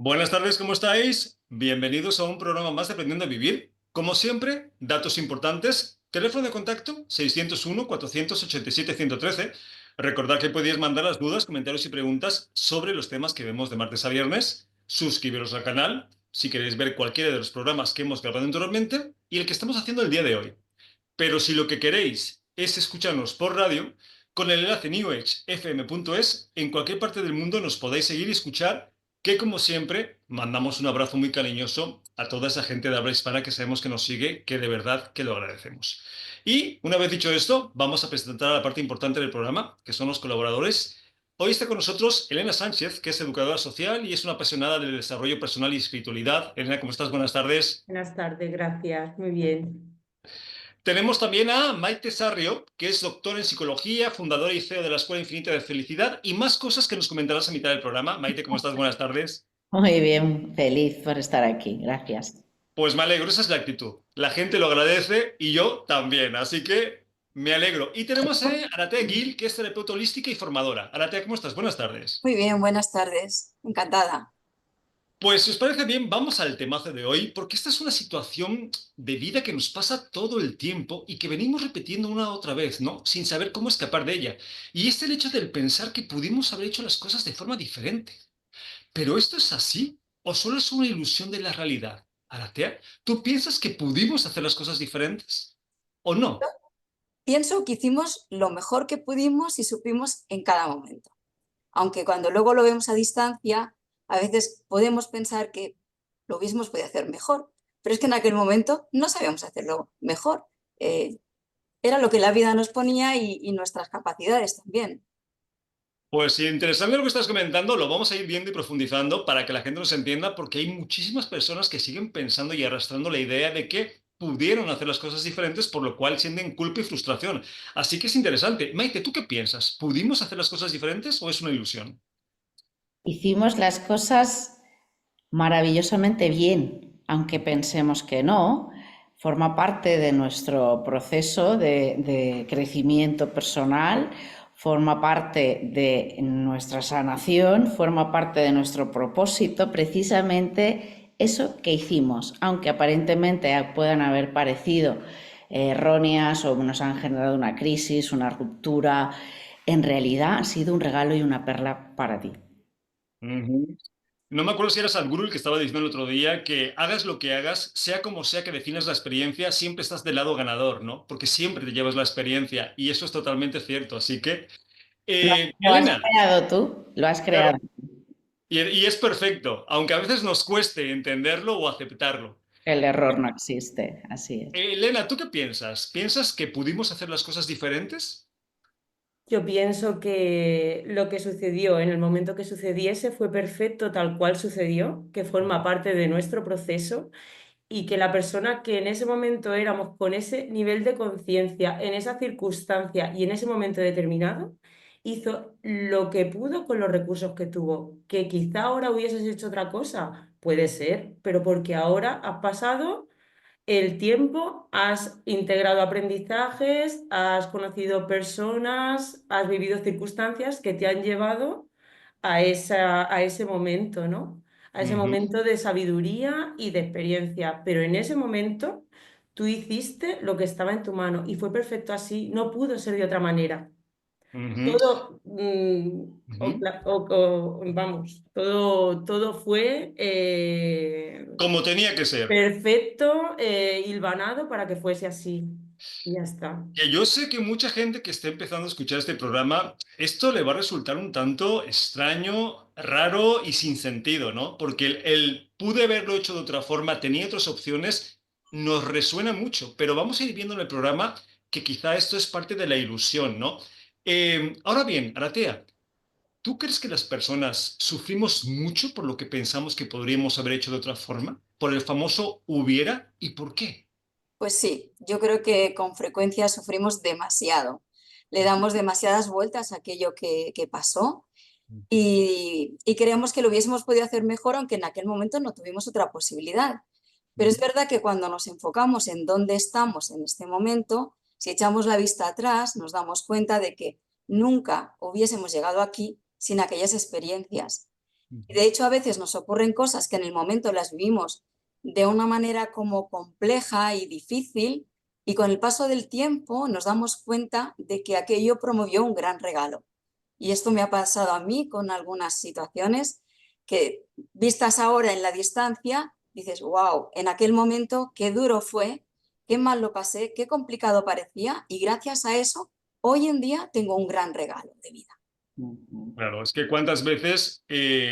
Buenas tardes, ¿cómo estáis? Bienvenidos a un programa más de Aprendiendo a Vivir. Como siempre, datos importantes. Teléfono de contacto 601-487-113. Recordad que podéis mandar las dudas, comentarios y preguntas sobre los temas que vemos de martes a viernes. Suscribiros al canal si queréis ver cualquiera de los programas que hemos grabado anteriormente y el que estamos haciendo el día de hoy. Pero si lo que queréis es escucharnos por radio, con el enlace newagefm.es, en cualquier parte del mundo nos podéis seguir y escuchar, que como siempre, mandamos un abrazo muy cariñoso a toda esa gente de habla hispana que sabemos que nos sigue, que de verdad que lo agradecemos. Y una vez dicho esto, vamos a presentar a la parte importante del programa, que son los colaboradores. Hoy está con nosotros Elena Sánchez, que es educadora social y es una apasionada del desarrollo personal y espiritualidad. Elena, ¿cómo estás? Buenas tardes. Buenas tardes, gracias. Muy bien. Tenemos también a Maite Sarrio, que es doctora en psicología, fundadora y CEO de la Escuela Infinita de Felicidad y más cosas que nos comentarás a mitad del programa. Maite, ¿cómo estás? Buenas tardes. Muy bien, feliz por estar aquí, gracias. Pues me alegro, esa es la actitud. La gente lo agradece y yo también, así que me alegro. Y tenemos a Aratea Gil, que es terapeuta holística y formadora. Aratea, ¿cómo estás? Buenas tardes. Muy bien, buenas tardes. Encantada. Pues si os parece bien, vamos al temazo de hoy, porque esta es una situación de vida que nos pasa todo el tiempo y que venimos repitiendo una otra vez, ¿no? Sin saber cómo escapar de ella. Y es el hecho del pensar que pudimos haber hecho las cosas de forma diferente. ¿Pero esto es así? ¿O solo es una ilusión de la realidad? Aratea, ¿tú piensas que pudimos hacer las cosas diferentes? ¿O no? Pienso que hicimos lo mejor que pudimos y supimos en cada momento. Aunque cuando luego lo vemos a distancia, a veces podemos pensar que lo hubiésemos podido hacer mejor, pero es que en aquel momento no sabíamos hacerlo mejor. Eh, Era lo que la vida nos ponía y nuestras capacidades también. Pues sí, interesante lo que estás comentando, lo vamos a ir viendo y profundizando para que la gente nos entienda, porque hay muchísimas personas que siguen pensando y arrastrando la idea de que pudieron hacer las cosas diferentes, por lo cual sienten culpa y frustración. Así que es interesante. Maite, ¿tú qué piensas? ¿Pudimos hacer las cosas diferentes o es una ilusión? Hicimos las cosas maravillosamente bien, aunque pensemos que no, forma parte de nuestro proceso de crecimiento personal, forma parte de nuestra sanación, forma parte de nuestro propósito, precisamente eso que hicimos, aunque aparentemente puedan haber parecido erróneas o nos han generado una crisis, una ruptura, en realidad ha sido un regalo y una perla para ti. Ujú. No me acuerdo si era Sadhguru el que estaba diciendo el otro día que hagas lo que hagas, sea como sea que definas la experiencia, siempre estás del lado ganador, ¿no? Porque siempre te llevas la experiencia y eso es totalmente cierto. Así que, Lo has Elena, creado tú, lo has claro, creado. y es perfecto, aunque a veces nos cueste entenderlo o aceptarlo. El error no existe, así es. Elena, ¿tú qué piensas? ¿Piensas que pudimos hacer las cosas diferentes? Yo pienso que lo que sucedió en el momento que sucediese fue perfecto tal cual sucedió, que forma parte de nuestro proceso y que la persona que en ese momento éramos con ese nivel de conciencia, en esa circunstancia y en ese momento determinado, hizo lo que pudo con los recursos que tuvo. Que quizá ahora hubieses hecho otra cosa, puede ser, pero porque ahora has pasado el tiempo, has integrado aprendizajes, has conocido personas, has vivido circunstancias que te han llevado a ese momento, ¿no? A ese Ujú, momento de sabiduría y de experiencia. Pero en ese momento tú hiciste lo que estaba en tu mano y fue perfecto así, no pudo ser de otra manera. ujú, Todo, ujú. vamos, todo fue Como tenía que ser. perfecto, hilvanado para que fuese así. Y ya está. Que yo sé que mucha gente que esté empezando a escuchar este programa, esto le va a resultar un tanto extraño, raro y sin sentido, ¿no? Porque el pude haberlo hecho de otra forma, tenía otras opciones, nos resuena mucho, pero vamos a ir viendo en el programa que quizá esto es parte de la ilusión, ¿no? Ahora bien, Aratea, ¿tú crees que las personas sufrimos mucho por lo que pensamos que podríamos haber hecho de otra forma? ¿Por el famoso hubiera y por qué? Pues sí, yo creo que con frecuencia sufrimos demasiado. Le damos demasiadas vueltas a aquello que pasó y creemos que lo hubiésemos podido hacer mejor, aunque en aquel momento no tuvimos otra posibilidad. Pero es verdad que cuando nos enfocamos en dónde estamos en este momento, si echamos la vista atrás, nos damos cuenta de que nunca hubiésemos llegado aquí sin aquellas experiencias. Y de hecho, a veces nos ocurren cosas que en el momento las vivimos de una manera como compleja y difícil, y con el paso del tiempo nos damos cuenta de que aquello promovió un gran regalo. Y esto me ha pasado a mí con algunas situaciones que, vistas ahora en la distancia, dices, wow, en aquel momento qué duro fue, qué mal lo pasé, qué complicado parecía, y gracias a eso, hoy en día tengo un gran regalo de vida. Claro, es que cuántas veces,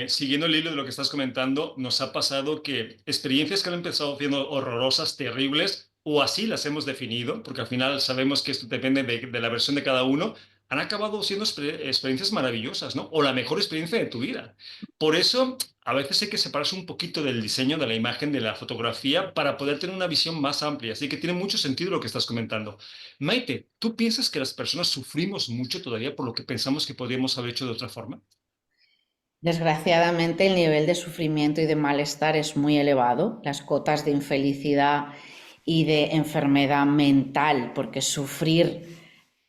siguiendo el hilo de lo que estás comentando, nos ha pasado que experiencias que han empezado siendo horrorosas, terribles, o así las hemos definido, porque al final sabemos que esto depende de la versión de cada uno, han acabado siendo experiencias maravillosas, ¿no? O la mejor experiencia de tu vida. Por eso, a veces hay que separarse un poquito del diseño, de la imagen, de la fotografía, para poder tener una visión más amplia. Así que tiene mucho sentido lo que estás comentando. Maite, ¿tú piensas que las personas sufrimos mucho todavía por lo que pensamos que podríamos haber hecho de otra forma? Desgraciadamente, el nivel de sufrimiento y de malestar es muy elevado. Las cotas de infelicidad y de enfermedad mental, porque sufrir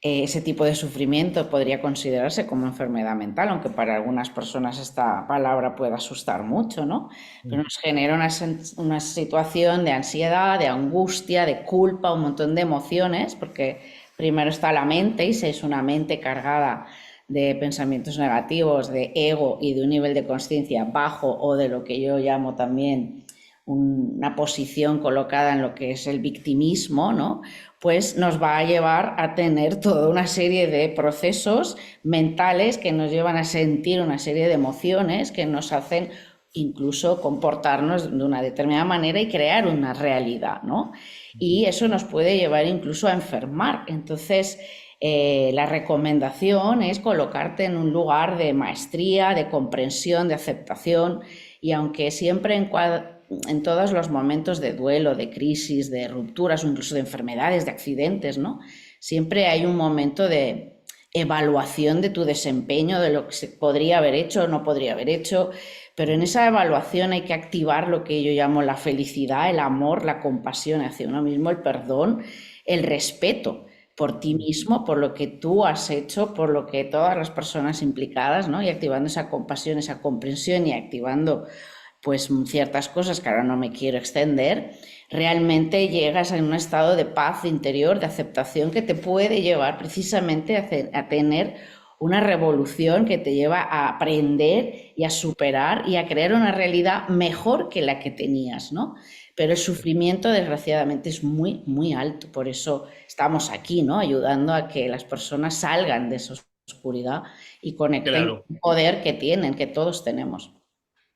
ese tipo de sufrimiento podría considerarse como enfermedad mental, aunque para algunas personas esta palabra puede asustar mucho, ¿no? Pero nos genera una situación de ansiedad, de angustia, de culpa, un montón de emociones, porque primero está la mente y si es una mente cargada de pensamientos negativos, de ego y de un nivel de conciencia bajo o de lo que yo llamo también una posición colocada en lo que es el victimismo, ¿no? Pues nos va a llevar a tener toda una serie de procesos mentales que nos llevan a sentir una serie de emociones que nos hacen incluso comportarnos de una determinada manera y crear una realidad, ¿no? Y eso nos puede llevar incluso a enfermar. Entonces, la recomendación es colocarte en un lugar de maestría, de comprensión, de aceptación, y aunque siempre en todos los momentos de duelo, de crisis, de rupturas o incluso de enfermedades, de accidentes, ¿no? Siempre hay un momento de evaluación de tu desempeño, de lo que se podría haber hecho o no podría haber hecho, pero en esa evaluación hay que activar lo que yo llamo la felicidad, el amor, la compasión hacia uno mismo, el perdón, el respeto por ti mismo, por lo que tú has hecho, por lo que todas las personas implicadas, ¿no? Y activando esa compasión, esa comprensión y activando pues ciertas cosas que ahora no me quiero extender, realmente llegas a un estado de paz interior, de aceptación que te puede llevar precisamente a tener una revolución que te lleva a aprender y a superar y a crear una realidad mejor que la que tenías, ¿no? Pero el sufrimiento, desgraciadamente, es muy, muy alto. Por eso estamos aquí, ¿no? Ayudando a que las personas salgan de esa oscuridad y conecten con Claro. el poder que tienen, que todos tenemos.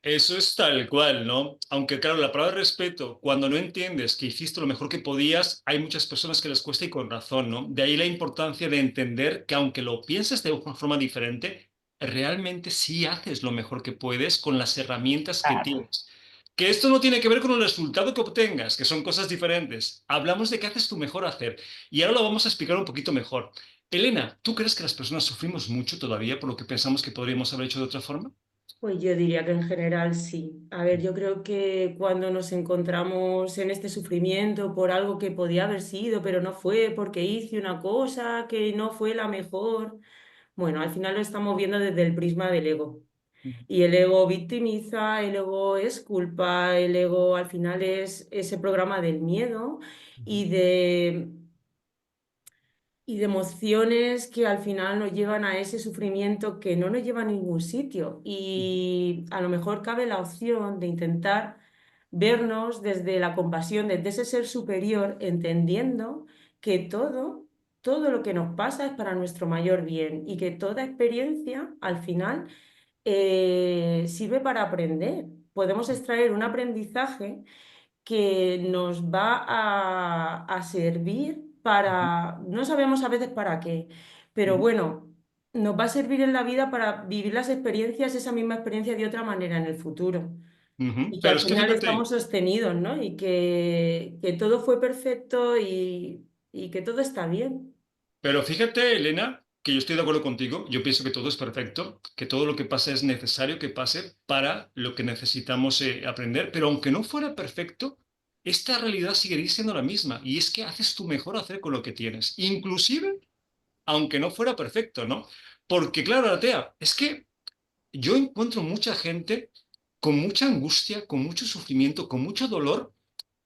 Eso es tal cual, ¿no? Aunque claro, la palabra respeto, cuando no entiendes que hiciste lo mejor que podías, hay muchas personas que les cuesta y con razón, ¿no? De ahí la importancia de entender que aunque lo pienses de una forma diferente, realmente sí haces lo mejor que puedes con las herramientas que Claro. tienes. Que esto no tiene que ver con el resultado que obtengas, que son cosas diferentes. Hablamos de que haces tu mejor hacer. Y ahora lo vamos a explicar un poquito mejor. Elena, ¿tú crees que las personas sufrimos mucho todavía por lo que pensamos que podríamos haber hecho de otra forma? Pues yo diría que en general sí. A ver, yo creo que cuando nos encontramos en este sufrimiento por algo que podía haber sido, pero no fue, porque hice una cosa que no fue la mejor, bueno, al final lo estamos viendo desde el prisma del ego. Y el ego victimiza, el ego es culpa, el ego al final es ese programa del miedo y de emociones que al final nos llevan a ese sufrimiento que no nos lleva a ningún sitio. Y a lo mejor cabe la opción de intentar vernos desde la compasión, desde ese ser superior, entendiendo que todo lo que nos pasa es para nuestro mayor bien y que toda experiencia al final sirve para aprender. Podemos extraer un aprendizaje que nos va a servir para, no sabemos a veces para qué, pero bueno, nos va a servir en la vida para vivir las experiencias, esa misma experiencia de otra manera en el futuro. Ujú. Y que Pero al es que final estamos fíjate, sostenidos, ¿no? Y que todo fue perfecto y que todo está bien. Elena, que yo estoy de acuerdo contigo. Yo pienso que todo es perfecto, que todo lo que pasa es necesario que pase para lo que necesitamos aprender. Pero aunque no fuera perfecto, esta realidad seguiría siendo la misma. Y es que haces tu mejor hacer con lo que tienes. Inclusive, aunque no fuera perfecto, ¿no? Porque claro, Aratea, es que yo encuentro mucha gente con mucha angustia, con mucho sufrimiento, con mucho dolor,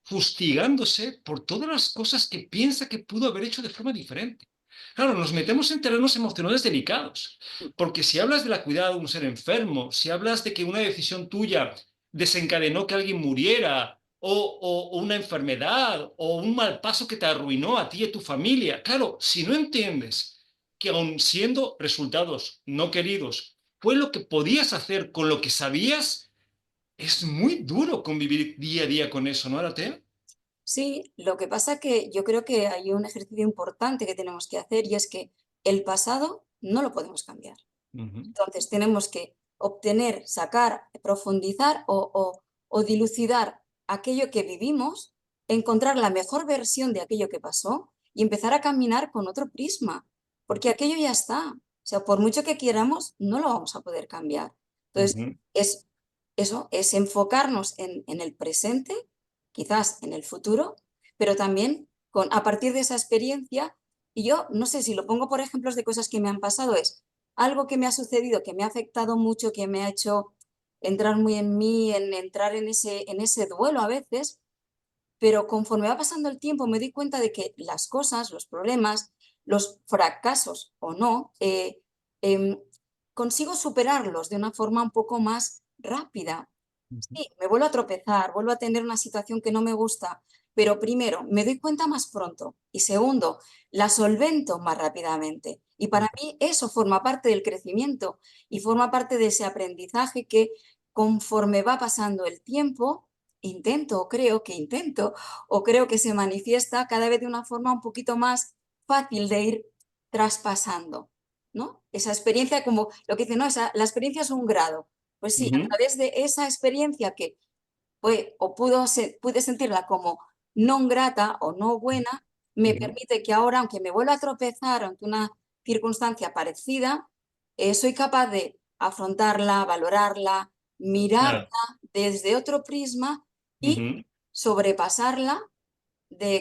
fustigándose por todas las cosas que piensa que pudo haber hecho de forma diferente. Claro, nos metemos en terrenos emocionales delicados, porque si hablas de la cuidado de un ser enfermo, si hablas de que una decisión tuya desencadenó que alguien muriera, o una enfermedad, o un mal paso que te arruinó a ti y a tu familia, claro, si no entiendes que aun siendo resultados no queridos, fue lo que podías hacer con lo que sabías, es muy duro convivir día a día con eso, ¿no, Aratea? Sí, lo que pasa que yo creo que hay un ejercicio importante que tenemos que hacer y es que el pasado no lo podemos cambiar. Ujú, Entonces tenemos que obtener, sacar, profundizar o dilucidar aquello que vivimos, encontrar la mejor versión de aquello que pasó y empezar a caminar con otro prisma, porque aquello ya está. O sea, por mucho que queramos, no lo vamos a poder cambiar. Entonces, ujú, es eso, es enfocarnos en el presente, quizás en el futuro, pero también a partir de esa experiencia, y yo no sé si lo pongo por ejemplos de cosas que me han pasado, es algo que me ha sucedido, que me ha afectado mucho, que me ha hecho entrar muy en mí, en entrar en ese duelo a veces, pero conforme va pasando el tiempo me doy cuenta de que las cosas, los problemas, los fracasos o no, em, consigo superarlos de una forma un poco más rápida. ujú. Sí, me vuelvo a tropezar, vuelvo a tener una situación que no me gusta, pero primero, me doy cuenta más pronto y segundo, la solvento más rápidamente. Y para mí eso forma parte del crecimiento y forma parte de ese aprendizaje que conforme va pasando el tiempo, o creo que se manifiesta cada vez de una forma un poquito más fácil de ir traspasando, ¿no? Esa experiencia como lo que dice, no, la experiencia es un grado. Pues sí, a Ujú, través de esa experiencia que fue o pude sentirla como no grata o no buena, me ujú. permite que ahora, aunque me vuelva a tropezar ante una circunstancia parecida, soy capaz de afrontarla, valorarla, mirarla Claro, desde otro prisma y ujú, sobrepasarla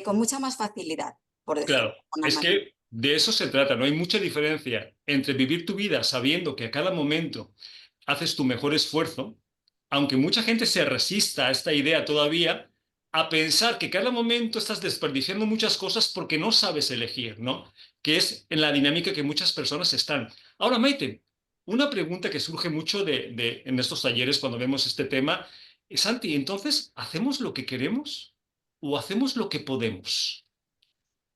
con mucha más facilidad, por decirlo claro. de alguna Es manera. que de eso se trata. No hay mucha diferencia entre vivir tu vida sabiendo que a cada momento haces tu mejor esfuerzo, aunque mucha gente se resista a esta idea todavía, a pensar que cada momento estás desperdiciando muchas cosas porque no sabes elegir, ¿no? Que es en la dinámica que muchas personas están. Ahora, Maite, una pregunta que surge mucho en estos talleres cuando vemos este tema es, Santi, entonces, ¿hacemos lo que queremos o hacemos lo que podemos?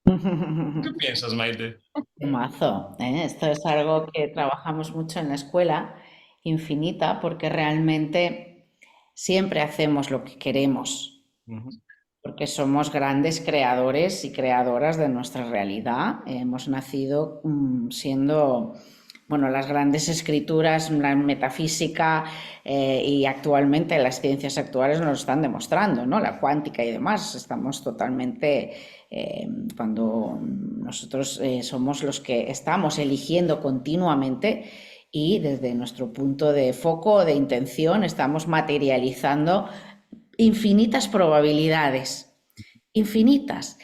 ¿Qué piensas, Maite? Mazo, ¿eh? Esto es algo que trabajamos mucho en la escuela, infinita, porque realmente siempre hacemos lo que queremos, Ujú, porque somos grandes creadores y creadoras de nuestra realidad. Hemos nacido siendo, bueno, las grandes escrituras, la metafísica y actualmente las ciencias actuales nos lo están demostrando, ¿no? La cuántica y demás. Estamos totalmente, cuando nosotros somos los que estamos eligiendo continuamente y desde nuestro punto de foco, de intención, estamos materializando infinitas probabilidades, infinitas.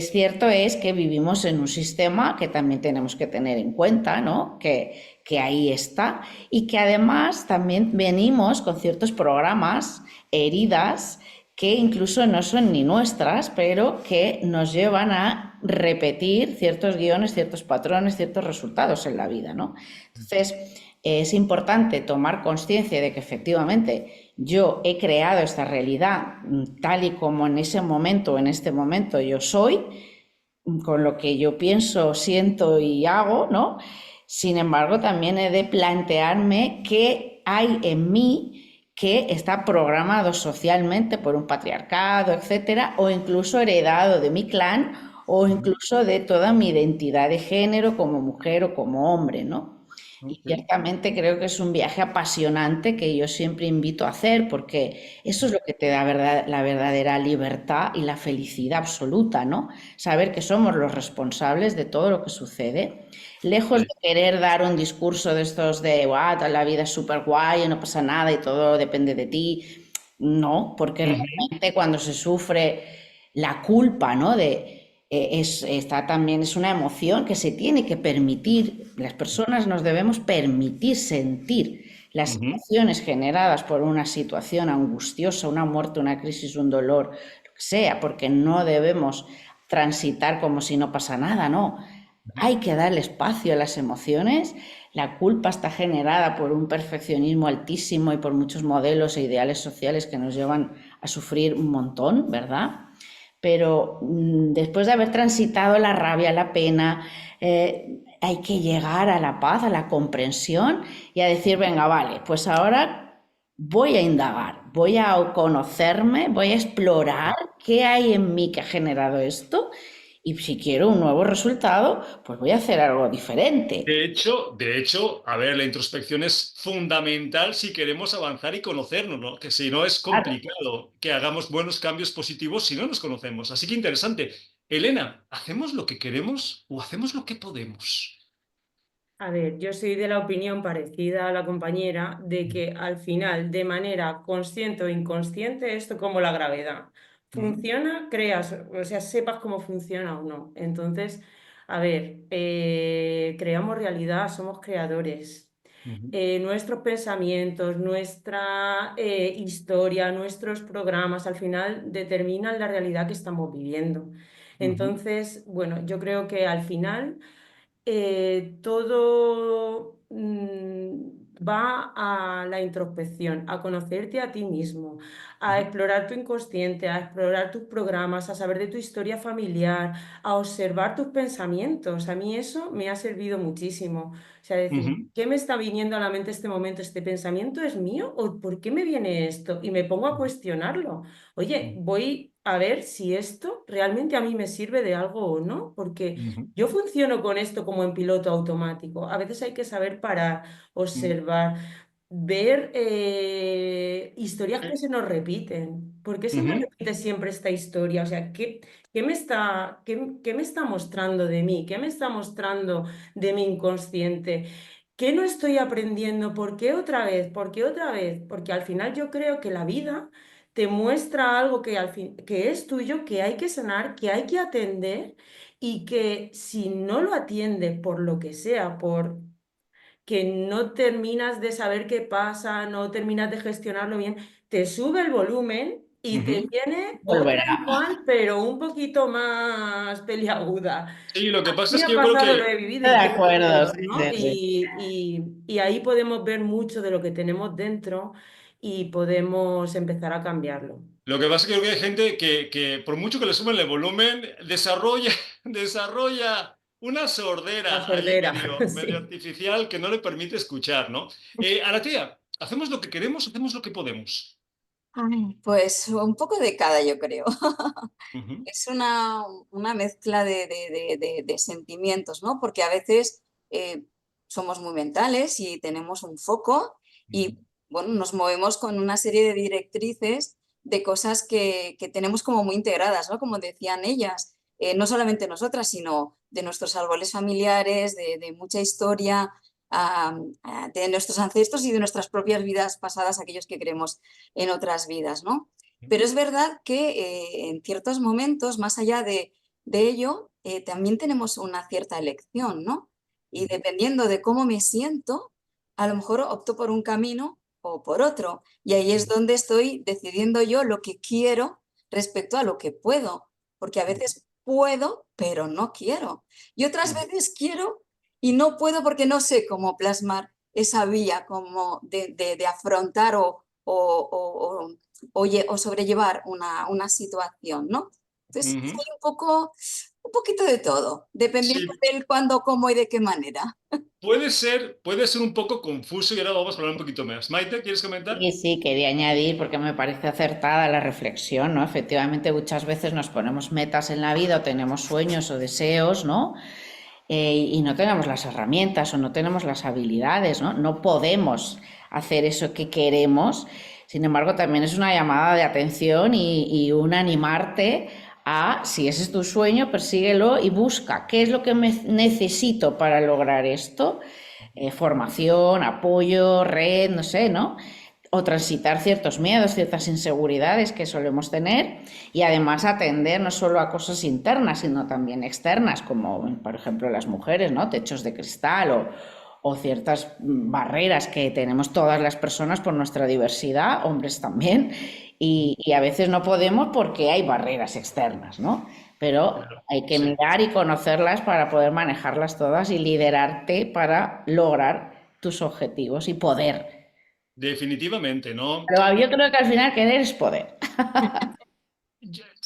Cierto es que vivimos en un sistema que también tenemos que tener en cuenta, ¿no? Que ahí está y que además también venimos con ciertos programas, heridas, que incluso no son ni nuestras, pero que nos llevan a repetir ciertos guiones, ciertos patrones, ciertos resultados en la vida, ¿no? Entonces, es importante tomar conciencia de que efectivamente yo he creado esta realidad tal y como en ese momento, en este momento yo soy, con lo que yo pienso, siento y hago, ¿no? Sin embargo, también he de plantearme qué hay en mí que está programado socialmente por un patriarcado, etcétera, o incluso heredado de mi clan, o ujú. incluso de toda mi identidad de género como mujer o como hombre, ¿no? Y Ok. ciertamente creo que es un viaje apasionante que yo siempre invito a hacer porque eso es lo que te da la verdadera libertad y la felicidad absoluta, ¿no? Saber que somos los responsables de todo lo que sucede. Lejos de Sí. querer dar un discurso de estos de, guau, la vida es súper guay, no pasa nada y todo depende de ti. No, porque Ujú. realmente cuando se sufre la culpa, ¿no? Está también es una emoción que se tiene que permitir. Las personas nos debemos permitir sentir Las Ujú. emociones generadas por una situación angustiosa, una muerte, una crisis, un dolor, lo que sea, porque no debemos transitar como si no pasa nada, no. Hay que darle espacio a las emociones. La culpa está generada por un perfeccionismo altísimo y por muchos modelos e ideales sociales que nos llevan a sufrir un montón, ¿verdad? Pero después de haber transitado la rabia, la pena, hay que llegar a la paz, a la comprensión y a decir, venga, vale, pues ahora voy a indagar, voy a conocerme, voy a explorar qué hay en mí que ha generado esto y si quiero un nuevo resultado, pues voy a hacer algo diferente. De hecho, a ver, la introspección es fundamental si queremos avanzar y conocernos, ¿no? Que si no es Claro. complicado que hagamos buenos cambios positivos si no nos conocemos. Así que interesante. Elena, ¿hacemos lo que queremos o hacemos lo que podemos? A ver, yo soy de la opinión parecida a la compañera de que al final, de manera consciente o inconsciente, esto como la gravedad. Ujú, Funciona, creas, o sea, sepas cómo funciona o no. Entonces, a ver, creamos realidad, somos creadores. ujú, Nuestros pensamientos, nuestra historia, nuestros programas, al final determinan la realidad que estamos viviendo. ujú, Entonces, bueno, yo creo que al final todo va a la introspección, a conocerte a ti mismo, a ujú, explorar tu inconsciente, a explorar tus programas, a saber de tu historia familiar, a observar tus pensamientos. A mí eso me ha servido muchísimo. O sea, decir, ujú, ¿qué me está viniendo a la mente este momento? ¿Este pensamiento es mío o por qué me viene esto? Y me pongo a cuestionarlo. Oye, voy a ver si esto realmente a mí me sirve de algo o no, porque ujú, yo funciono con esto como en piloto automático. A veces hay que saber parar, ujú, observar, ver historias que se nos repiten. ¿Por qué se me ujú, repite siempre esta historia? O sea, ¿qué me está mostrando de mí? ¿Qué me está mostrando de mi inconsciente? ¿Qué no estoy aprendiendo? ¿Por qué otra vez? ¿Por qué otra vez? Porque al final yo creo que la vida te muestra algo que, que es tuyo, que hay que sanar, que hay que atender y que si no lo atiendes por lo que sea, por que no terminas de saber qué pasa, no terminas de gestionarlo bien, te sube el volumen y te ujú. viene otra Volverá. igual, pero un poquito más peliaguda. Sí, lo que pasa Me es que ha yo creo pasado, lo que he vivido De y creo que acuerdo, todos, sí, ¿no? sí, sí. Y ahí podemos ver mucho de lo que tenemos dentro y podemos empezar a cambiarlo. Lo que pasa es que creo que hay gente que por mucho que le sumen el volumen, desarrolla una La sordera ahí sordera, medio sí. artificial que no le permite escuchar, ¿no? Aratea, ¿hacemos lo que queremos o hacemos lo que podemos? Ay, pues un poco de cada, yo creo. Ujú, Es una mezcla de sentimientos, ¿no? Porque a veces eh, somos muy mentales y tenemos un foco ujú, y, bueno, nos movemos con una serie de directrices de cosas que tenemos como muy integradas, ¿no? Como decían ellas, no solamente nosotras, sino de nuestros árboles familiares, de mucha historia, de nuestros ancestros y de nuestras propias vidas pasadas, aquellos que creemos en otras vidas, ¿no? Pero es verdad que en ciertos momentos, más allá de ello, también tenemos una cierta elección, ¿no? Y ujú, dependiendo de cómo me siento, a lo mejor opto por un camino o por otro. Y ahí es ujú, donde estoy decidiendo yo lo que quiero respecto a lo que puedo. Porque a ujú, veces puedo, pero no quiero. Y otras ujú, veces quiero y no puedo porque no sé cómo plasmar esa vía como de afrontar o oye, o sobrellevar una situación, ¿no? Entonces, ujú. hay un poquito de todo, dependiendo Sí, del cuándo, cómo y de qué manera. puede ser un poco confuso y ahora vamos a hablar un poquito más. Maite, ¿quieres comentar? Sí, sí, quería añadir porque me parece acertada la reflexión, ¿no? Efectivamente, muchas veces nos ponemos metas en la vida o tenemos sueños o deseos, ¿no? Y no tenemos las herramientas o no tenemos las habilidades, ¿no? No podemos hacer eso que queremos. Sin embargo, también es una llamada de atención y un animarte a, si ese es tu sueño, persíguelo y busca qué es lo que necesito para lograr esto. Formación, apoyo, red, no sé, ¿no? O transitar ciertos miedos, ciertas inseguridades que solemos tener y además atender no solo a cosas internas, sino también externas, como por ejemplo las mujeres, ¿no? Techos de cristal o ciertas barreras que tenemos todas las personas por nuestra diversidad, hombres también, y a veces no podemos porque hay barreras externas, ¿no? Pero Claro, hay que sí. mirar y conocerlas para poder manejarlas todas y liderarte para lograr tus objetivos y poder. Definitivamente, ¿no? Pero yo creo que al final querer es poder.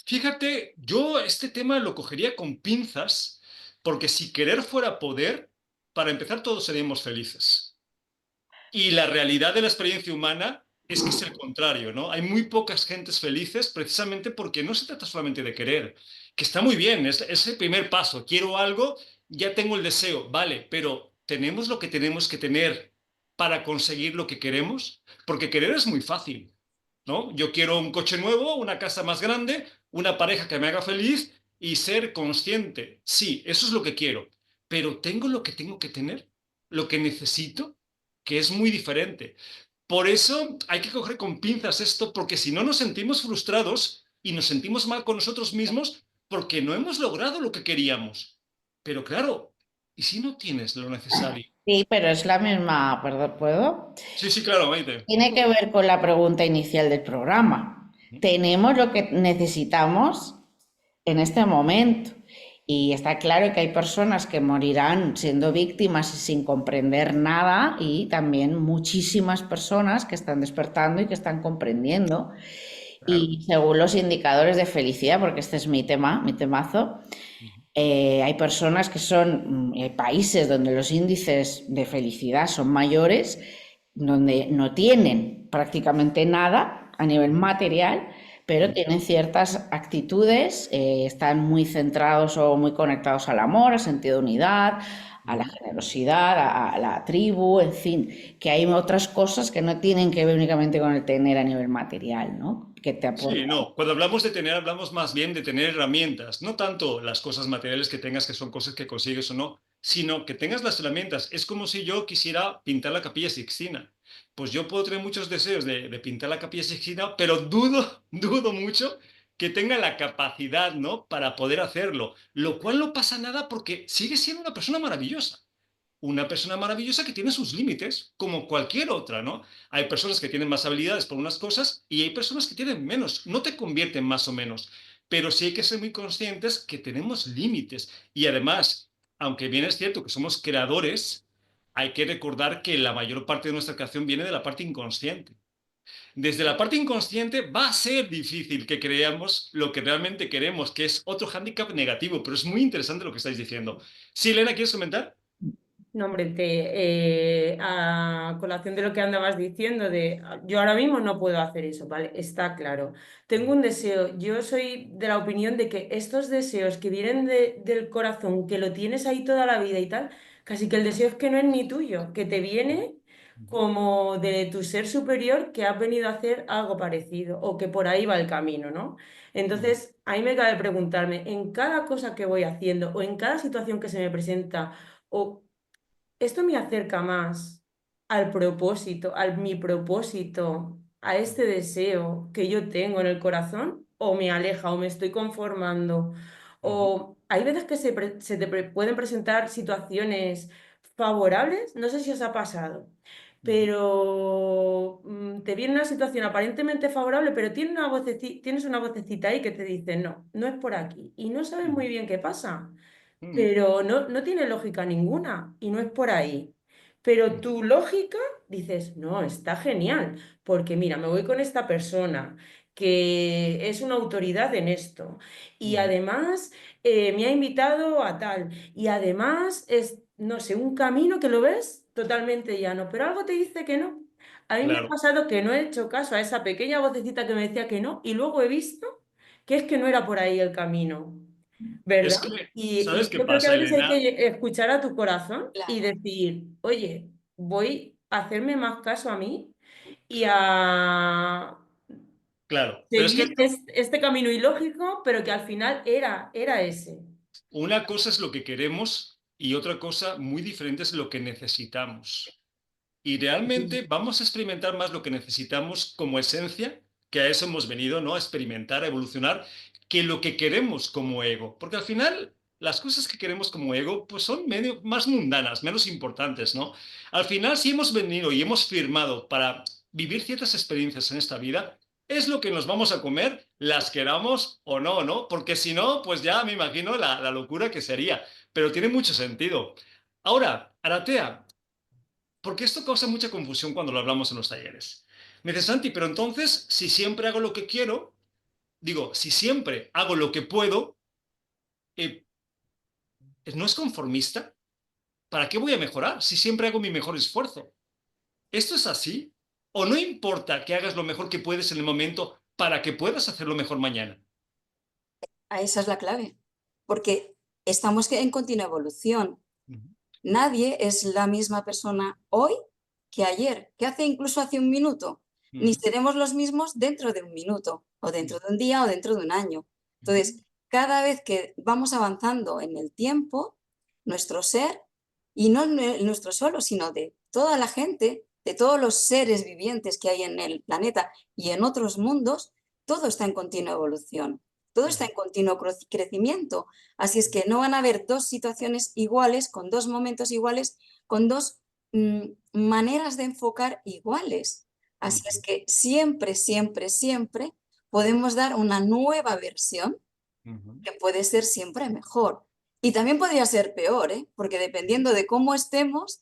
Fíjate, yo este tema lo cogería con pinzas, porque si querer fuera poder, para empezar todos seríamos felices. Y la realidad de la experiencia humana es que es el contrario, ¿no? Hay muy pocas gentes felices precisamente porque no se trata solamente de querer, que está muy bien, es el primer paso. Quiero algo, ya tengo el deseo, vale, pero ¿tenemos lo que tenemos que tener para conseguir lo que queremos? Porque querer es muy fácil, ¿no? Yo quiero un coche nuevo, una casa más grande, una pareja que me haga feliz y ser consciente. Sí, eso es lo que quiero, pero ¿tengo lo que tengo que tener? ¿Lo que necesito? Que es muy diferente. Por eso hay que coger con pinzas esto, porque si no nos sentimos frustrados y nos sentimos mal con nosotros mismos porque no hemos logrado lo que queríamos. Pero claro, ¿y si no tienes lo necesario? Sí, pero es la misma, perdón, ¿puedo? Sí, sí, claro, Maite. Tiene que ver con la pregunta inicial del programa. ¿Tenemos lo que necesitamos en este momento? Y está claro que hay personas que morirán siendo víctimas y sin comprender nada, y también muchísimas personas que están despertando y que están comprendiendo. Claro. Y según los indicadores de felicidad, porque este es mi tema, mi temazo, hay personas que son países donde los índices de felicidad son mayores, donde no tienen prácticamente nada a nivel material, pero tienen ciertas actitudes, están muy centrados o muy conectados al amor, al sentido de unidad, a la generosidad, a la tribu, en fin, que hay otras cosas que no tienen que ver únicamente con el tener a nivel material, ¿no? Que te Sí, aportan. no, cuando hablamos de tener, hablamos más bien de tener herramientas, no tanto las cosas materiales que tengas, que son cosas que consigues o no, sino que tengas las herramientas. Es como si yo quisiera pintar la Capilla Sixtina. Pues yo puedo tener muchos deseos de pintar la Capilla Sixtina, pero dudo, dudo mucho que tenga la capacidad, ¿no? Para poder hacerlo, lo cual no pasa nada porque sigue siendo una persona maravillosa, una persona maravillosa que tiene sus límites, como cualquier otra, ¿no? Hay personas que tienen más habilidades por unas cosas y hay personas que tienen menos. No te convierten más o menos, pero sí hay que ser muy conscientes que tenemos límites. Y además, aunque bien es cierto que somos creadores, hay que recordar que la mayor parte de nuestra creación viene de la parte inconsciente. Desde la parte inconsciente va a ser difícil que creamos lo que realmente queremos, que es otro hándicap negativo, pero es muy interesante lo que estáis diciendo. Sí, Elena, ¿quieres comentar? No, hombre, a colación de lo que andabas diciendo, yo ahora mismo no puedo hacer eso, ¿vale? Está claro. Tengo un deseo. Yo soy de la opinión de que estos deseos que vienen del corazón, que lo tienes ahí toda la vida y tal, casi que el deseo es que no es ni tuyo, que te viene como de tu ser superior que has venido a hacer algo parecido o que por ahí va el camino, ¿no? Entonces, ahí me cabe preguntarme, en cada cosa que voy haciendo o en cada situación que se me presenta, o esto me acerca más al propósito, a mi propósito, a este deseo que yo tengo en el corazón, o me aleja, o me estoy conformando. O hay veces que se te pueden presentar situaciones favorables, no sé si os ha pasado, pero te viene una situación aparentemente favorable, pero tienes una vocecita ahí que te dice, no, no es por aquí, y no sabes muy bien qué pasa, pero no tiene lógica ninguna y no es por ahí. Pero tu lógica dices, no, está genial, porque mira, me voy con esta persona que es una autoridad en esto y además me ha invitado a tal y además es, no sé, un camino que lo ves totalmente llano, pero algo te dice que no. A mí me ha Claro. pasado que no he hecho caso a esa pequeña vocecita que me decía que no y luego he visto que es que no era por ahí el camino. ¿Verdad? Es que, ¿sabes Y qué yo creo que a pasa, veces hay Elena? que escuchar a tu corazón y Claro. decir, oye, voy a hacerme más caso a mí y a Claro, pero es que seguir este camino ilógico, pero que al final era ese. una cosa es lo que queremos y otra cosa muy diferente es lo que necesitamos. Y realmente vamos a experimentar más lo que necesitamos como esencia, que a eso hemos venido, ¿no? A experimentar, a evolucionar, que lo que queremos como ego. Porque al final las cosas que queremos como ego pues son más mundanas, menos importantes, ¿no? Al final, si hemos venido y hemos firmado para vivir ciertas experiencias en esta vida, es lo que nos vamos a comer, las queramos o no, ¿no? Porque si no, pues ya me imagino la locura que sería. Pero tiene mucho sentido. Ahora, Aratea, porque esto causa mucha confusión cuando lo hablamos en los talleres. Me dice, Santi, pero entonces, si siempre hago lo que quiero, digo, si siempre hago lo que puedo, eh, ¿no es conformista? ¿Para qué voy a mejorar si siempre hago mi mejor esfuerzo? ¿Esto es así? ¿O no importa que hagas lo mejor que puedes en el momento para que puedas hacerlo mejor mañana? Esa es la clave, porque estamos en continua evolución. Nadie es la misma persona hoy que ayer, que hace incluso hace un minuto. Ni seremos los mismos dentro de un minuto, o dentro de un día, o dentro de un año. Entonces, cada vez que vamos avanzando en el tiempo, nuestro ser, y no nuestro solo, sino de toda la gente, de todos los seres vivientes que hay en el planeta y en otros mundos, todo está en continua evolución, todo está en continuo crecimiento. Así es que no van a haber dos situaciones iguales, con dos momentos iguales, con dos maneras de enfocar iguales. Así es que siempre, siempre, siempre podemos dar una nueva versión que puede ser siempre mejor. Y también podría ser peor, ¿eh? Porque dependiendo de cómo estemos,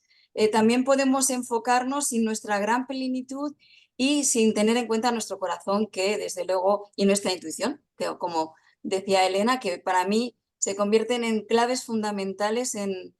también podemos enfocarnos sin nuestra gran plenitud y sin tener en cuenta nuestro corazón, que desde luego, y nuestra intuición, que como decía Elena, que para mí se convierten en claves fundamentales en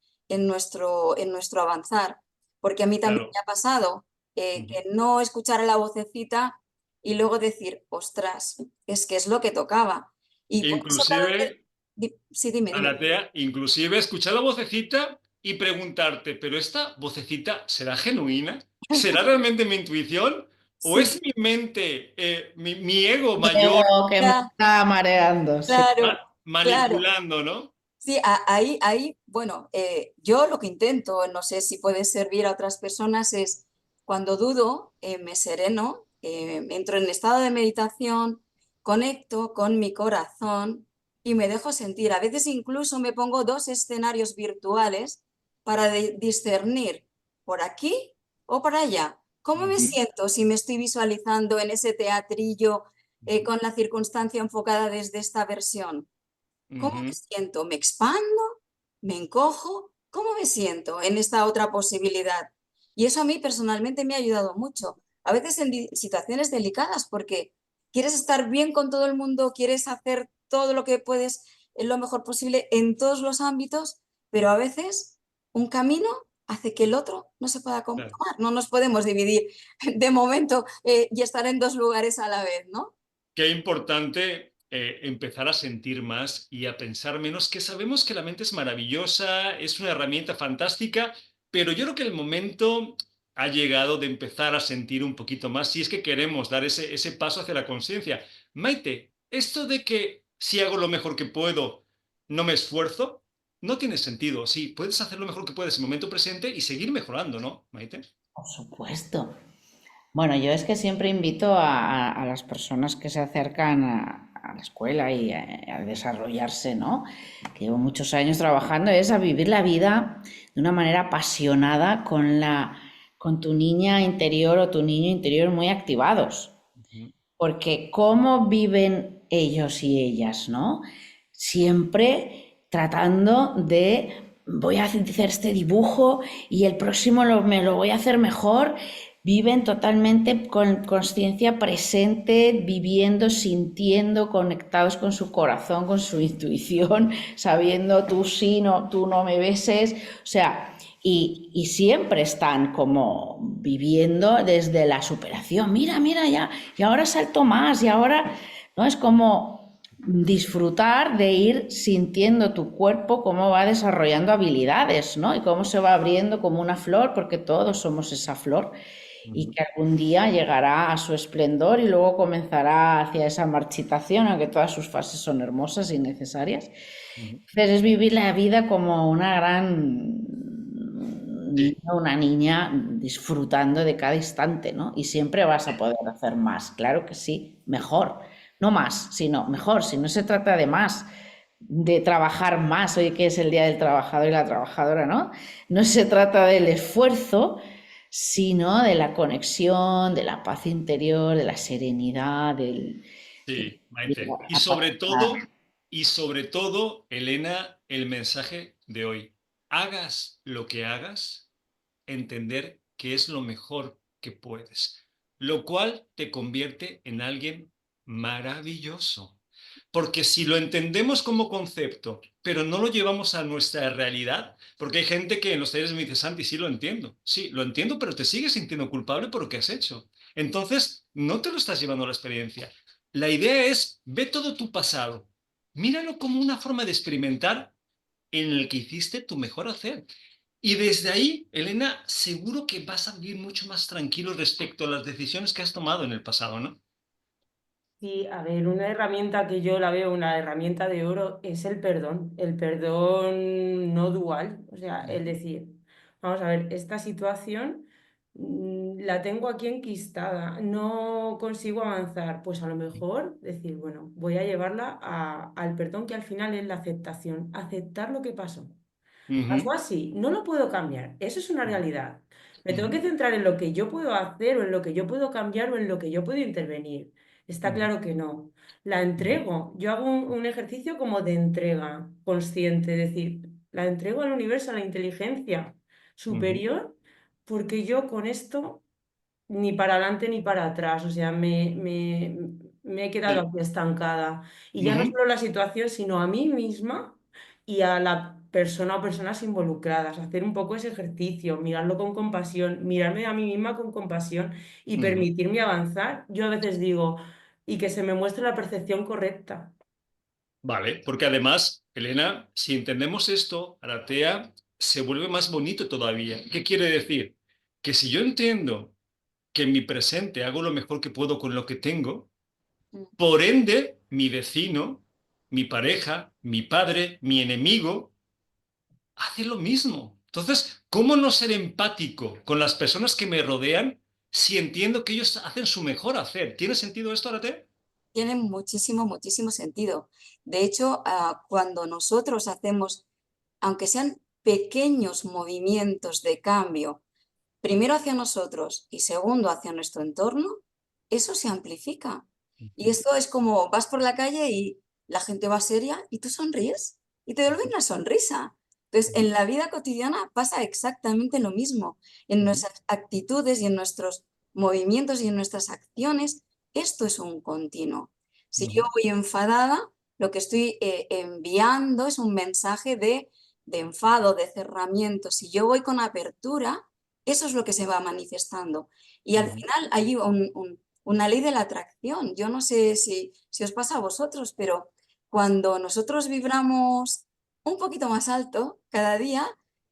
nuestro avanzar. Porque a mí también Claro. me ha pasado que no escuchar a la vocecita y luego decir, ostras, es que es lo que tocaba. Y por eso cada vez... Inclusive, Sí, dime, dime. Aratea, inclusive escuchar la vocecita y preguntarte, ¿pero esta vocecita será genuina? ¿Será realmente mi intuición? ¿O Sí, es mi mente, mi ego mayor Diego, que me ya, está mareando, sí. claro, claro. manipulando, ¿no? Sí, ahí, bueno, yo lo que intento, no sé si puede servir a otras personas, es cuando dudo, me sereno, entro en estado de meditación, conecto con mi corazón y me dejo sentir. A veces incluso me pongo dos escenarios virtuales para discernir por aquí o para allá. ¿Cómo me Ujú, siento si me estoy visualizando en ese teatrillo ujú, con la circunstancia enfocada desde esta versión? ¿Cómo me ujú. siento? ¿Me expando? ¿Me encojo? ¿Cómo me siento en esta otra posibilidad? Y eso a mí personalmente me ha ayudado mucho. A veces en situaciones delicadas, porque quieres estar bien con todo el mundo, quieres hacer todo lo que puedes lo mejor posible en todos los ámbitos, pero a veces un camino hace que el otro no se pueda Claro. tomar. No nos podemos dividir de momento y estar en dos lugares a la vez, ¿no? Qué importante empezar a sentir más y a pensar menos, que sabemos que la mente es maravillosa, es una herramienta fantástica, pero yo creo que el momento ha llegado de empezar a sentir un poquito más si es que queremos dar ese paso hacia la conciencia. Maite, esto de que si hago lo mejor que puedo, no me esfuerzo, no tiene sentido. Sí, puedes hacer lo mejor que puedes en el momento presente y seguir mejorando, ¿no, Maite? Por supuesto. Bueno, yo es que siempre invito a las personas que se acercan a la escuela y a desarrollarse, ¿no? Que llevo muchos años trabajando, es a vivir la vida de una manera apasionada con tu niña interior o tu niño interior muy activados. Ujú, Porque cómo viven ellos y ellas, ¿no? Siempre tratando de voy a hacer este dibujo y el próximo me lo voy a hacer mejor. Viven totalmente con conciencia presente, viviendo, sintiendo, conectados con su corazón, con su intuición, sabiendo tú sí, no, tú no me beses. O sea, y siempre están como viviendo desde la superación. Mira, mira, ya, y ahora salto más, y ahora, ¿no? Es como disfrutar de ir sintiendo tu cuerpo cómo va desarrollando habilidades, ¿no? Y cómo se va abriendo como una flor, porque todos somos esa flor y ujú, que algún día llegará a su esplendor y luego comenzará hacia esa marchitación, aunque todas sus fases son hermosas y necesarias. ujú. Entonces es vivir la vida como una gran niño, Sí. una niña disfrutando de cada instante, ¿no? Y siempre vas a poder hacer más, claro que sí, mejor, no más, sino mejor, si no se trata de más, de trabajar más, hoy que es el Día del Trabajador y la Trabajadora, ¿no? No se trata del esfuerzo, sino de la conexión, de la paz interior, de la serenidad, Sí, de Maite. la apaciguar. Y sobre todo, Elena, el mensaje de hoy. Hagas lo que hagas, entender que es lo mejor que puedes, lo cual te convierte en alguien maravilloso. Porque si lo entendemos como concepto, pero no lo llevamos a nuestra realidad, porque hay gente que en los talleres me dice, Santi, sí, lo entiendo, pero te sigues sintiendo culpable por lo que has hecho. Entonces, no te lo estás llevando a la experiencia. La idea es, ve todo tu pasado, míralo como una forma de experimentar en el que hiciste tu mejor hacer. Y desde ahí, Elena, seguro que vas a vivir mucho más tranquilo respecto a las decisiones que has tomado en el pasado, ¿no? Sí, a ver, una herramienta que yo la veo, una herramienta de oro, es el perdón no dual, o sea, el decir, vamos a ver, esta situación la tengo aquí enquistada, no consigo avanzar, pues a lo mejor decir, bueno, voy a llevarla al perdón que al final es la aceptación, aceptar lo que pasó. Pasó Ujú, así, no lo puedo cambiar, eso es una realidad. Me tengo ujú, que centrar en lo que yo puedo hacer o en lo que yo puedo cambiar o en lo que yo puedo intervenir. Está ujú, claro que no. La ujú, entrego. Yo hago un ejercicio como de entrega consciente, es decir, la entrego al universo, a la inteligencia ujú, superior, porque yo con esto ni para adelante ni para atrás, o sea, me he quedado el- aquí estancada. Y ya no ujú, solo la situación, sino a mí misma y a la persona o personas involucradas, hacer un poco ese ejercicio, mirarlo con compasión, mirarme a mí misma con compasión y ujú. permitirme avanzar. Yo a veces digo, y que se me muestre la percepción correcta. Vale, porque además, Elena, si entendemos esto, Aratea se vuelve más bonito todavía. ¿Qué quiere decir? Que si yo entiendo que en mi presente hago lo mejor que puedo con lo que tengo, Mm. por ende, mi vecino, mi pareja, mi padre, mi enemigo, hace lo mismo. Entonces, ¿cómo no ser empático con las personas que me rodean si entiendo que ellos hacen su mejor hacer? ¿Tiene sentido esto, Arate? Tiene muchísimo, muchísimo sentido. De hecho, cuando nosotros hacemos, aunque sean pequeños movimientos de cambio, primero hacia nosotros y segundo hacia nuestro entorno, eso se amplifica. Y esto es como vas por la calle y la gente va seria y tú sonríes y te devuelven una sonrisa. Entonces, en la vida cotidiana pasa exactamente lo mismo. En nuestras actitudes y en nuestros movimientos y en nuestras acciones, esto es un continuo. Si yo voy enfadada, lo que estoy enviando es un mensaje de enfado, de cerramiento. Si yo voy con apertura, eso es lo que se va manifestando. Y al final hay una ley de la atracción. Yo no sé si os pasa a vosotros, pero cuando nosotros vibramos un poquito más alto cada día,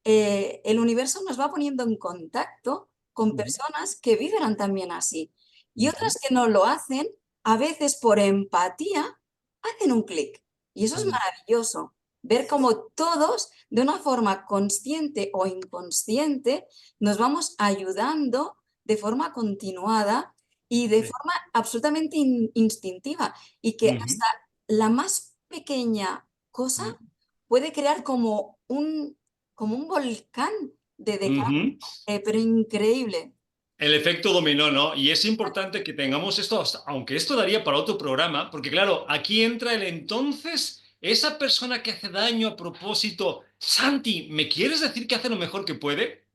el universo nos va poniendo en contacto con personas que vibran también así. Y otras que no lo hacen, a veces por empatía, hacen un clic. Y eso es maravilloso. Ver cómo todos, de una forma consciente o inconsciente, nos vamos ayudando de forma continuada y de Sí. forma absolutamente instintiva. Y que Ujú, hasta la más pequeña cosa puede crear como un volcán de cambio, ujú. pero increíble. El efecto dominó, ¿no? Y es importante que tengamos esto, aunque esto daría para otro programa, porque claro, aquí entra el entonces, esa persona que hace daño a propósito. Santi, ¿me quieres decir que hace lo mejor que puede?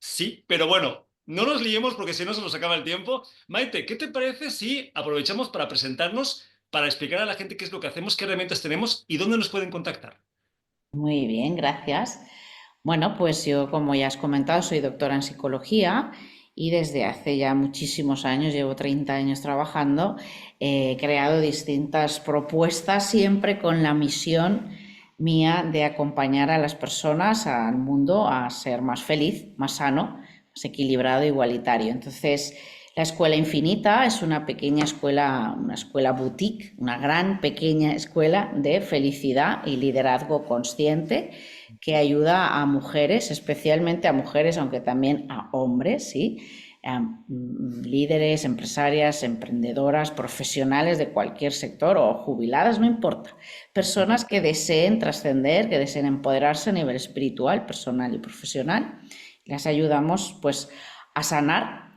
Sí, pero bueno, no nos liemos porque si no se nos acaba el tiempo. Maite, ¿qué te parece si aprovechamos para presentarnos, para explicar a la gente qué es lo que hacemos, qué herramientas tenemos y dónde nos pueden contactar? Muy bien, gracias. Bueno, pues yo, como ya has comentado, soy doctora en psicología y desde hace ya muchísimos años, llevo 30 años trabajando, he creado distintas propuestas siempre con la misión mía de acompañar a las personas, al mundo, a ser más feliz, más sano, más equilibrado, igualitario. Entonces, la Escuela Infinita es una escuela boutique, una gran pequeña escuela de felicidad y liderazgo consciente que ayuda a mujeres, especialmente a mujeres, aunque también a hombres, ¿sí? líderes, empresarias, emprendedoras, profesionales de cualquier sector o jubiladas, no importa. Personas que deseen trascender, que deseen empoderarse a nivel espiritual, personal y profesional. Las ayudamos pues a sanar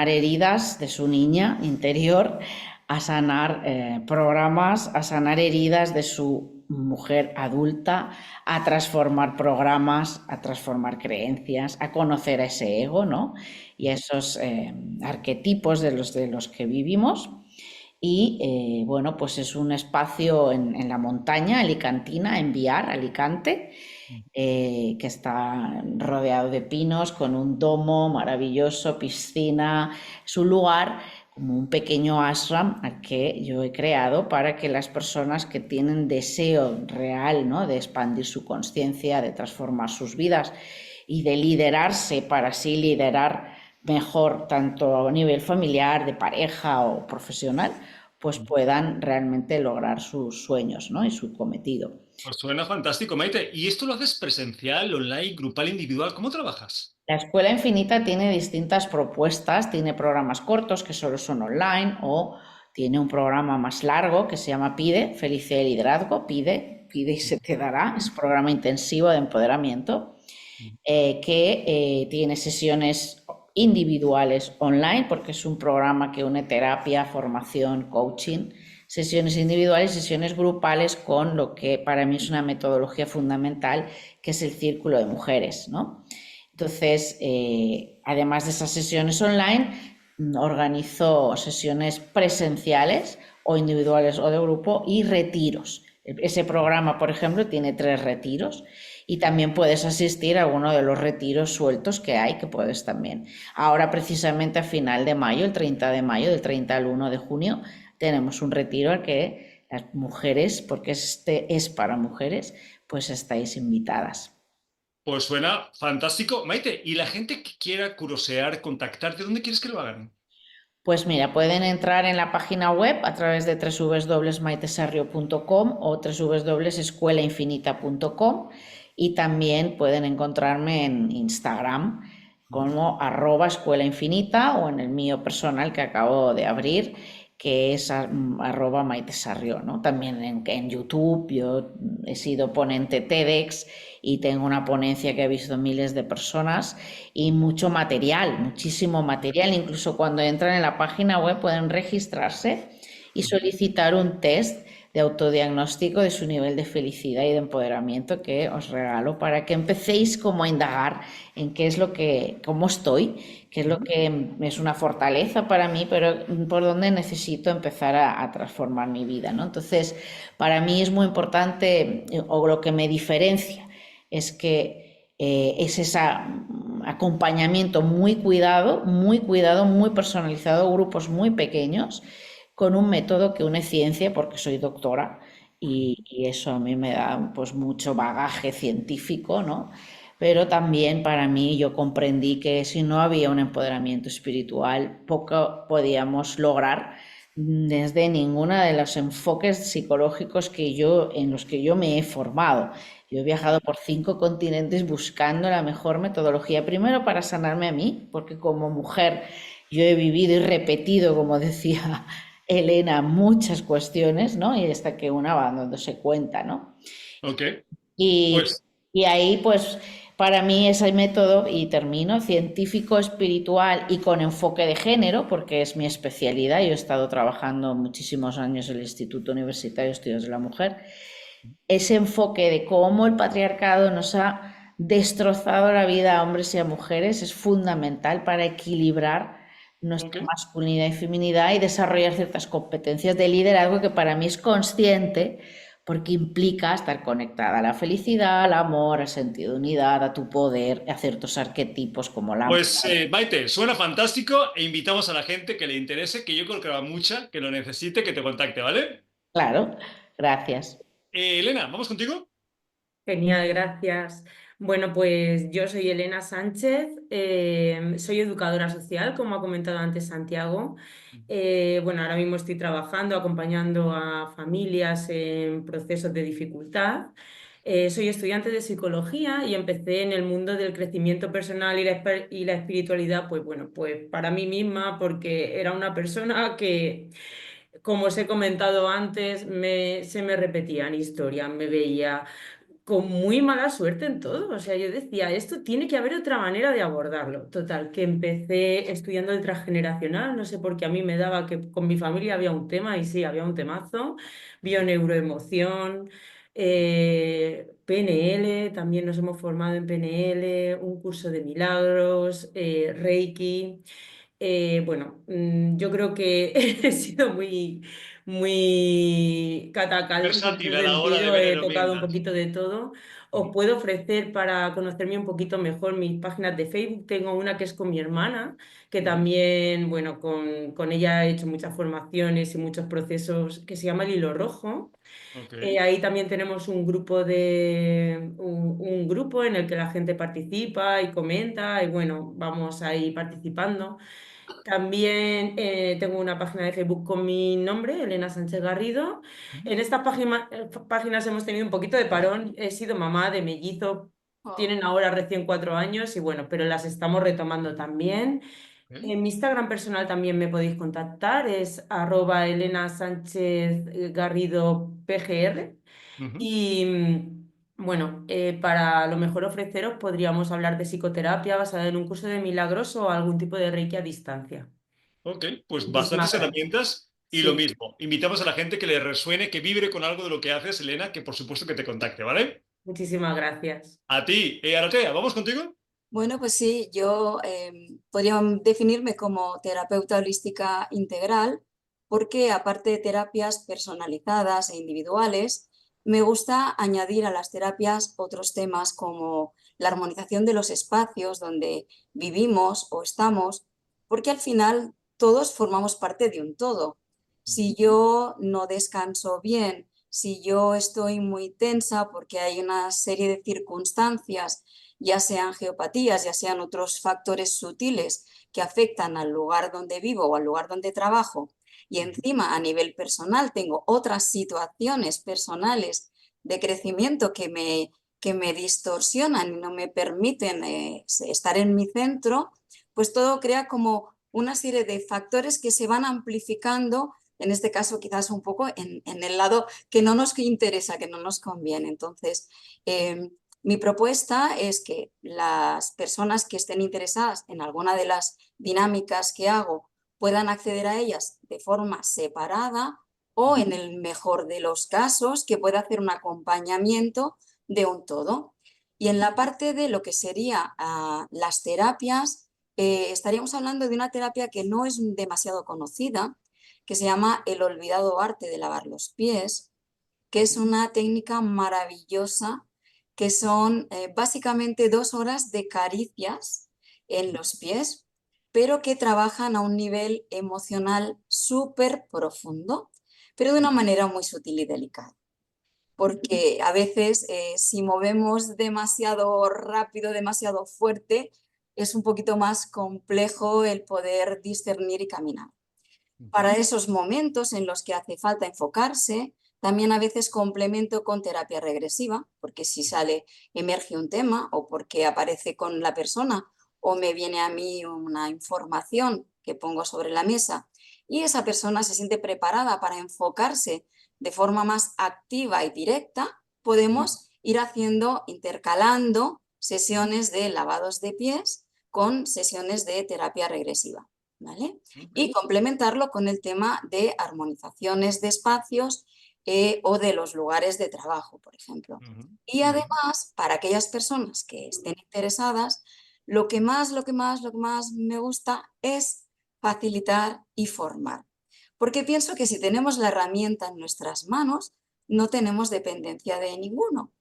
heridas de su niña interior, a sanar programas, a sanar heridas de su mujer adulta, a transformar programas, a transformar creencias, a conocer a ese ego, ¿no? Y a esos arquetipos de los que vivimos. Y bueno, pues es un espacio en la montaña alicantina, en Biar, Alicante, que está rodeado de pinos, con un domo maravilloso, piscina. Es un lugar como un pequeño ashram al que yo he creado para que las personas que tienen deseo real, ¿no?, de expandir su conciencia, de transformar sus vidas y de liderarse para así liderar mejor tanto a nivel familiar, de pareja o profesional, pues puedan realmente lograr sus sueños, ¿no?, y su cometido. Pues suena fantástico, Maite. ¿Y esto lo haces presencial, online, grupal, individual? ¿Cómo trabajas? La Escuela Infinita tiene distintas propuestas, tiene programas cortos que solo son online o tiene un programa más largo que se llama PIDE, Felicidad y Liderazgo, pide y se te dará, es un programa intensivo de empoderamiento que tiene sesiones individuales online porque es un programa que une terapia, formación, coaching, sesiones individuales, sesiones grupales con lo que para mí es una metodología fundamental que es el círculo de mujeres, ¿no? Entonces, además de esas sesiones online, organizo sesiones presenciales o individuales o de grupo y retiros. Ese programa, por ejemplo, tiene 3 retiros y también puedes asistir a alguno de los retiros sueltos que hay, que puedes también. Ahora, precisamente a final de mayo, el 30 de mayo, del 30 al 1 de junio, tenemos un retiro al que las mujeres, porque este es para mujeres, pues estáis invitadas. Pues suena fantástico. Maite, ¿y la gente que quiera curiosear, contactarte, dónde quieres que lo hagan? Pues mira, pueden entrar en la página web a través de www.maitesarrio.com o www.escuelainfinita.com y también pueden encontrarme en Instagram como @escuelainfinita o en el mío personal que acabo de abrir, que es @maitesarrio, ¿no? También en YouTube yo he sido ponente TEDx y tengo una ponencia que he visto miles de personas y mucho material, muchísimo material. Incluso cuando entran en la página web pueden registrarse y solicitar un test de autodiagnóstico de su nivel de felicidad y de empoderamiento que os regalo para que empecéis como a indagar en qué es lo que, cómo estoy, qué es lo que es una fortaleza para mí, pero por dónde necesito empezar a transformar mi vida, ¿no? Entonces, para mí es muy importante, o lo que me diferencia, es que es ese acompañamiento muy cuidado, muy personalizado, grupos muy pequeños, con un método que une ciencia, porque soy doctora y eso a mí me da pues mucho bagaje científico, ¿no? Pero también para mí yo comprendí que si no había un empoderamiento espiritual, poco podíamos lograr desde ninguno de los enfoques psicológicos en los que yo me he formado. Yo he viajado por 5 continentes buscando la mejor metodología, primero para sanarme a mí, porque como mujer yo he vivido y repetido, como decía Elena, muchas cuestiones, ¿no? Y hasta que una va dándose cuenta, ¿no? Ok, Y, pues y ahí, pues, para mí ese método, y termino, científico, espiritual y con enfoque de género, porque es mi especialidad. Yo he estado trabajando muchísimos años en el Instituto Universitario de Estudios de la Mujer. Ese enfoque de cómo el patriarcado nos ha destrozado la vida a hombres y a mujeres es fundamental para equilibrar nuestra ok. masculinidad y feminidad y desarrollar ciertas competencias de liderazgo que para mí es consciente porque implica estar conectada a la felicidad, al amor, al sentido de unidad, a tu poder, a ciertos arquetipos como la... Pues Maite, suena fantástico e invitamos a la gente que le interese, que yo creo que va mucha, que lo necesite, que te contacte, ¿vale? Claro, gracias. Elena, ¿vamos contigo? Genial, gracias. Bueno, pues yo soy Elena Sánchez, soy educadora social, como ha comentado antes Santiago. Bueno, ahora mismo estoy trabajando, acompañando a familias en procesos de dificultad. Soy estudiante de psicología y empecé en el mundo del crecimiento personal y la espiritualidad, pues bueno, pues para mí misma, porque era una persona que, como os he comentado antes, se me repetían historias, me veía con muy mala suerte en todo. O sea, yo decía, esto tiene que haber otra manera de abordarlo. Total, que empecé estudiando el transgeneracional, no sé por qué a mí me daba que con mi familia había un tema, y sí, había un temazo, bioneuroemoción, PNL, también nos hemos formado en PNL, un curso de milagros, Reiki. Bueno, yo creo que he sido muy catacalco en Versátil este a la hora de sentido, ver he tocado un herramientas. poquito de todo. Os Ujú. puedo ofrecer para conocerme un poquito mejor mis páginas de Facebook. Tengo una que es con mi hermana, que Ujú. también, bueno, con ella he hecho muchas formaciones y muchos procesos, que se llama El Hilo Rojo. Ok. Ahí también tenemos un grupo en el que la gente participa y comenta, y bueno, vamos ahí participando. También tengo una página de Facebook con mi nombre, Elena Sánchez Garrido. Ujú. En estas páginas hemos tenido un poquito de parón. He sido mamá de mellizos, Oh, tienen ahora recién 4 años y bueno, pero las estamos retomando también. Ok. En mi Instagram personal también me podéis contactar, es @Elena Sánchez Garrido PGR. Ujú. Y bueno, para lo mejor ofreceros podríamos hablar de psicoterapia basada en un curso de milagros o algún tipo de Reiki a distancia. Ok, pues Muchísimas bastantes gracias. herramientas y lo Sí, mismo. Invitamos a la gente que le resuene, que vibre con algo de lo que haces, Elena, que por supuesto que te contacte, ¿vale? muchísimas gracias. A ti, Aratea, ¿vamos contigo? bueno, pues sí, yo podría definirme como terapeuta holística integral porque aparte de terapias personalizadas e individuales, me gusta añadir a las terapias otros temas como la armonización de los espacios donde vivimos o estamos, porque al final todos formamos parte de un todo. Si yo no descanso bien, si yo estoy muy tensa porque hay una serie de circunstancias, ya sean geopatías, ya sean otros factores sutiles que afectan al lugar donde vivo o al lugar donde trabajo, y encima a nivel personal tengo otras situaciones personales de crecimiento que me distorsionan y no me permiten estar en mi centro, pues todo crea como una serie de factores que se van amplificando, en este caso quizás un poco en el lado que no nos interesa, que no nos conviene. Entonces, mi propuesta es que las personas que estén interesadas en alguna de las dinámicas que hago puedan acceder a ellas de forma separada o, en el mejor de los casos, que pueda hacer un acompañamiento de un todo. Y en la parte de lo que sería las terapias, estaríamos hablando de una terapia que no es demasiado conocida, que se llama el olvidado arte de lavar los pies, que es una técnica maravillosa, que son básicamente 2 horas de caricias en los pies, pero que trabajan a un nivel emocional súper profundo, pero de una manera muy sutil y delicada. Porque a veces si movemos demasiado rápido, demasiado fuerte, es un poquito más complejo el poder discernir y caminar. Para esos momentos en los que hace falta enfocarse, también a veces complemento con terapia regresiva, porque si sale, emerge un tema o porque aparece con la persona o me viene a mí una información que pongo sobre la mesa y esa persona se siente preparada para enfocarse de forma más activa y directa, podemos ir haciendo, intercalando sesiones de lavados de pies con sesiones de terapia regresiva, ¿vale? Y complementarlo con el tema de armonizaciones de espacios o de los lugares de trabajo, por ejemplo. Y además, para aquellas personas que estén interesadas, lo que más me gusta es facilitar y formar. Porque pienso que si tenemos la herramienta en nuestras manos, no tenemos dependencia de ninguno.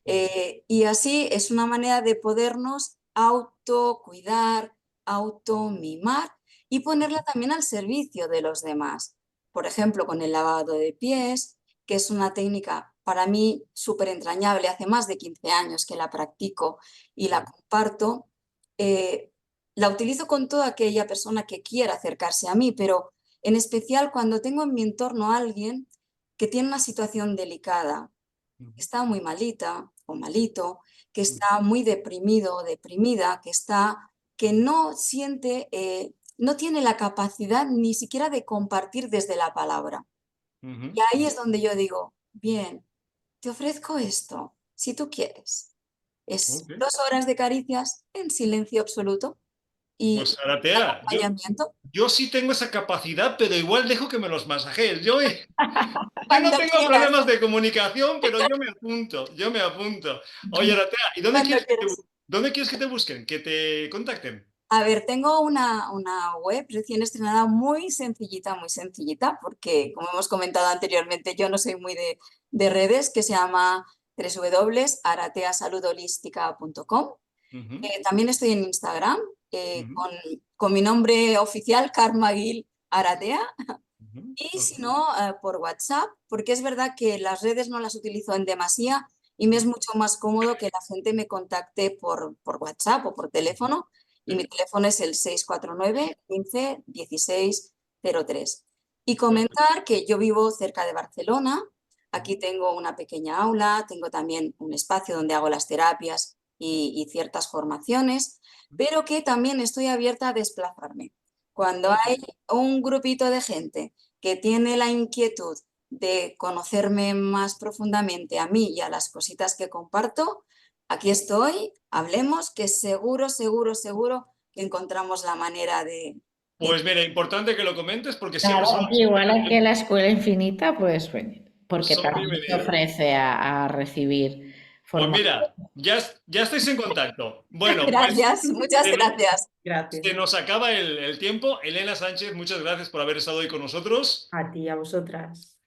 Y así es una manera de podernos autocuidar, automimar y ponerla también al servicio de los demás. Por ejemplo, con el lavado de pies, que es una técnica para mí súper entrañable. Hace más de 15 años que la practico y la comparto. Eh, la utilizo con toda aquella persona que quiera acercarse a mí, pero en especial cuando tengo en mi entorno a alguien que tiene una situación delicada, que está muy malita o malito, que está muy deprimido o deprimida, que no siente, no tiene la capacidad ni siquiera de compartir desde la palabra. Y ahí es donde yo digo, bien, te ofrezco esto, si tú quieres. Es Ok. 2 horas de caricias en silencio absoluto Pues y Aratea, acompañamiento. yo sí tengo esa capacidad, pero igual dejo que me los masajees. Yo no Cuando tengo quieras, problemas de comunicación, pero yo me apunto, yo me apunto. Oye, Aratea, ¿y cuando quieras. dónde quieres que te busquen, que te contacten? A ver, tengo una web recién estrenada muy sencillita, porque como hemos comentado anteriormente, yo no soy muy de redes, que se llama www.arateasaludholística.com. Ujú, También estoy en Instagram ujú, con mi nombre oficial, Karma Gil Aratea. ujú, Y ok. si no, por WhatsApp, porque es verdad que las redes no las utilizo en demasía y me es mucho más cómodo que la gente me contacte por WhatsApp o por teléfono. Y mi Sí, teléfono es el 649 15 16 03. Y perfecto. comentar que yo vivo cerca de Barcelona. Ujú, Aquí tengo una pequeña aula, tengo también un espacio donde hago las terapias y ciertas formaciones, pero que también estoy abierta a desplazarme. Cuando ok. hay un grupito de gente que tiene la inquietud de conocerme más profundamente a mí y a las cositas que comparto, aquí estoy, hablemos, que seguro, seguro, seguro que encontramos la manera de... Pues mira, importante que lo comentes porque siempre Claro, aquí, igual aquí en la escuela infinita, pues venir, porque son también se bienvenidos. ofrece a recibir Pues formación. mira, ya estáis en contacto. Bueno, pues Gracias, muchas se, no- gracias. Gracias. se nos acaba el tiempo. Elena Sánchez, muchas gracias por haber estado hoy con nosotros. A ti, a vosotras.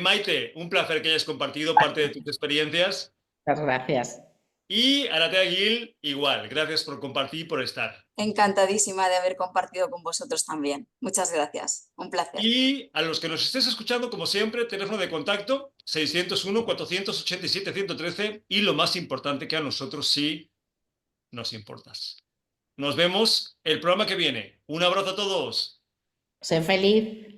Maite, un placer que hayas compartido parte de tus experiencias. Muchas gracias. Y Aratea Gil, igual. Gracias por compartir y por estar. Encantadísima de haber compartido con vosotros también. Muchas gracias, un placer. Y a los que nos estés escuchando, como siempre, teléfono de contacto 601-487-113 y lo más importante que a nosotros sí nos importas. Nos vemos el programa que viene. Un abrazo a todos. Sé feliz.